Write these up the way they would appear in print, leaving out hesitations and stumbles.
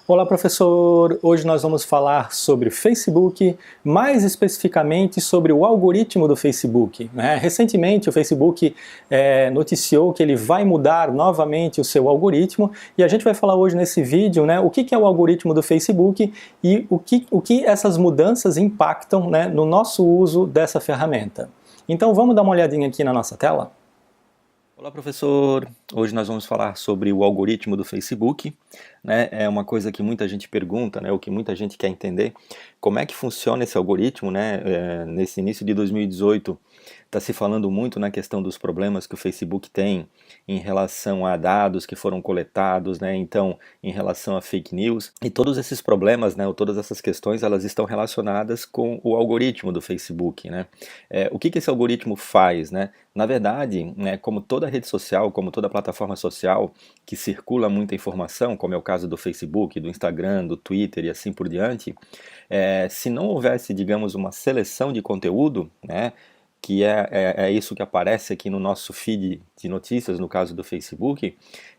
Olá, professor! Hoje nós vamos falar sobre o Facebook, mais especificamente sobre o algoritmo do Facebook, né? Recentemente o Facebook noticiou que ele vai mudar novamente o seu algoritmo e a gente vai falar hoje nesse vídeo, né, o que é o algoritmo do Facebook e o que essas mudanças impactam, né, no nosso uso dessa ferramenta. Então vamos dar uma olhadinha aqui na nossa tela? Olá, professor! Hoje nós vamos falar sobre o algoritmo do Facebook, né? É uma coisa que muita gente pergunta, né? O que muita gente quer entender, como é que funciona esse algoritmo, né? Nesse início de 2018, está se falando muito na questão dos problemas que o Facebook tem em relação a dados que foram coletados, né? Então, em relação a fake news, e todos esses problemas, né? Ou todas essas questões, elas estão relacionadas com o algoritmo do Facebook, né? O que esse algoritmo faz, né? Na verdade, né, como toda rede social, como toda plataforma social que circula muita informação, como é o caso do Facebook, do Instagram, do Twitter e assim por diante, se não houvesse, digamos, uma seleção de conteúdo, né, que é isso que aparece aqui no nosso feed de notícias, no caso do Facebook,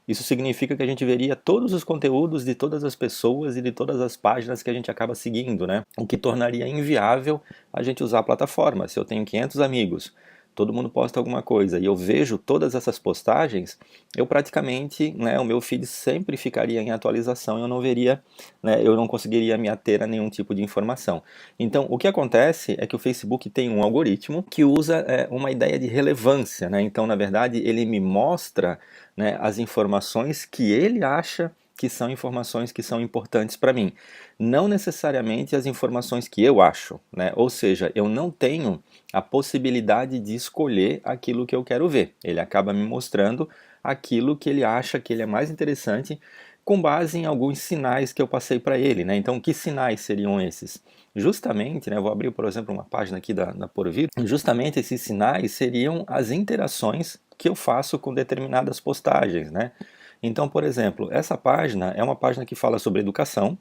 isso significa que a gente veria todos os conteúdos de todas as pessoas e de todas as páginas que a gente acaba seguindo, né? O que tornaria inviável a gente usar a plataforma. Se eu tenho 500 amigos, todo mundo posta alguma coisa e eu vejo todas essas postagens, eu praticamente, né, o meu feed sempre ficaria em atualização e eu não veria, né, eu não conseguiria me ater a nenhum tipo de informação. Então, o que acontece é que o Facebook tem um algoritmo que usa uma ideia de relevância, né? Então, na verdade, ele me mostra, né, as informações que ele acha que são informações que são importantes para mim, não necessariamente as informações que eu acho, né? Ou seja, eu não tenho a possibilidade de escolher aquilo que eu quero ver. Ele acaba me mostrando aquilo que ele acha que ele é mais interessante com base em alguns sinais que eu passei para ele, né? Então, que sinais seriam esses? Justamente, né, vou abrir, por exemplo, uma página aqui da Porvir, justamente esses sinais seriam as interações que eu faço com determinadas postagens, né? Então, por exemplo, essa página é uma página que fala sobre educação,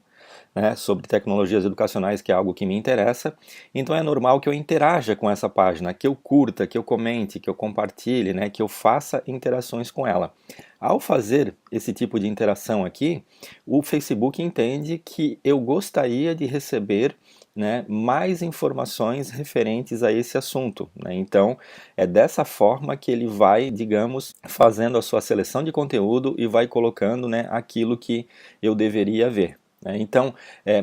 né, sobre tecnologias educacionais, que é algo que me interessa. Então é normal que eu interaja com essa página, que eu curta, que eu comente, que eu compartilhe, né, que eu faça interações com ela. Ao fazer esse tipo de interação aqui, o Facebook entende que eu gostaria de receber, né, mais informações referentes a esse assunto, né? Então é dessa forma que ele vai, digamos, fazendo a sua seleção de conteúdo e vai colocando, né, aquilo que eu deveria ver. Então,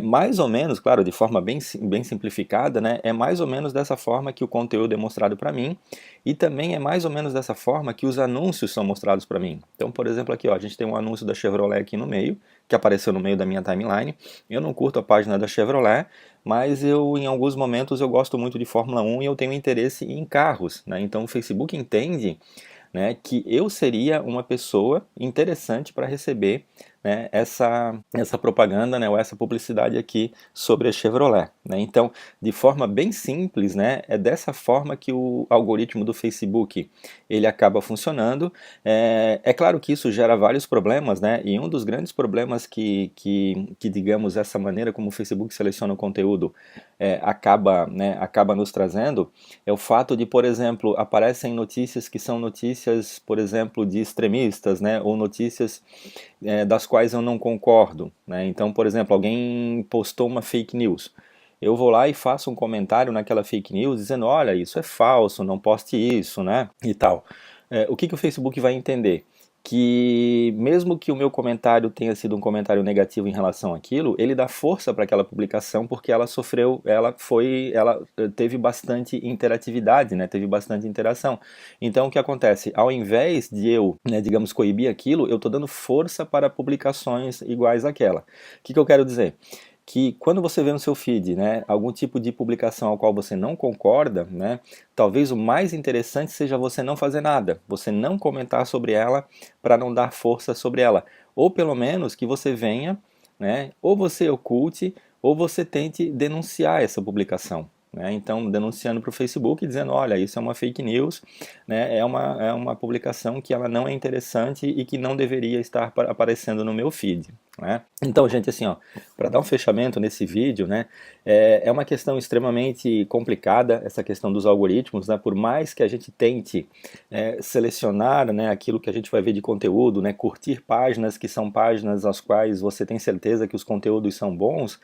mais ou menos, claro, de forma bem simplificada, né, é mais ou menos dessa forma que o conteúdo é mostrado para mim e também é mais ou menos dessa forma que os anúncios são mostrados para mim. Então, por exemplo, aqui ó, a gente tem um anúncio da Chevrolet aqui no meio, que apareceu no meio da minha timeline. Eu não curto a página da Chevrolet, mas em alguns momentos eu gosto muito de Fórmula 1 e eu tenho interesse em carros, né? Então o Facebook entende, né, que eu seria uma pessoa interessante para receber, né, essa propaganda, né, ou essa publicidade aqui sobre a Chevrolet, né? Então, de forma bem simples, né, é dessa forma que o algoritmo do Facebook ele acaba funcionando. É claro que isso gera vários problemas, né? E um dos grandes problemas que digamos, essa maneira como o Facebook seleciona o conteúdo acaba nos trazendo é o fato de, por exemplo, aparecem notícias que são notícias, por exemplo, de extremistas, né, ou notícias das quais eu não concordo, né? Então, por exemplo, alguém postou uma fake news. Eu vou lá e faço um comentário naquela fake news dizendo, olha, isso é falso, não poste isso, né? E tal. O que o Facebook vai entender? Que mesmo que o meu comentário tenha sido um comentário negativo em relação àquilo, ele dá força para aquela publicação porque ela teve bastante interatividade, né? Teve bastante interação. Então o que acontece? Ao invés de eu, né, digamos, coibir aquilo, eu estou dando força para publicações iguais àquela. O que eu quero dizer? Que quando você vê no seu feed, né, algum tipo de publicação ao qual você não concorda, né, talvez o mais interessante seja você não fazer nada, você não comentar sobre ela para não dar força sobre ela, ou pelo menos que você venha, né, ou você oculte, ou você tente denunciar essa publicação. Né? Então, denunciando para o Facebook, dizendo, olha, isso é uma fake news, né, é uma publicação que ela não é interessante e que não deveria estar aparecendo no meu feed. né? Então, gente, assim, ó, para dar um fechamento nesse vídeo, né, é uma questão extremamente complicada, essa questão dos algoritmos, né, por mais que a gente tente selecionar, né, aquilo que a gente vai ver de conteúdo, né, curtir páginas que são páginas às quais você tem certeza que os conteúdos são bons,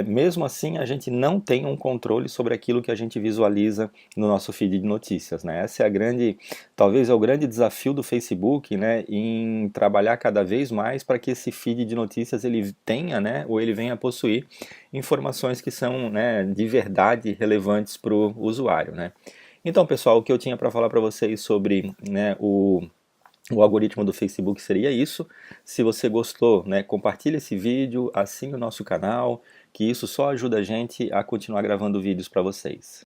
mesmo assim a gente não tem um controle sobre aquilo que a gente visualiza no nosso feed de notícias, né? Essa é a grande, talvez é o grande desafio do Facebook, né, em trabalhar cada vez mais para que esse feed de notícias ele tenha, né, ou ele venha a possuir informações que são, né, de verdade relevantes para o usuário, né? Então, pessoal, o que eu tinha para falar para vocês sobre, né, o algoritmo do Facebook seria isso. Se você gostou, né, compartilhe esse vídeo, assine o nosso canal, que isso só ajuda a gente a continuar gravando vídeos para vocês.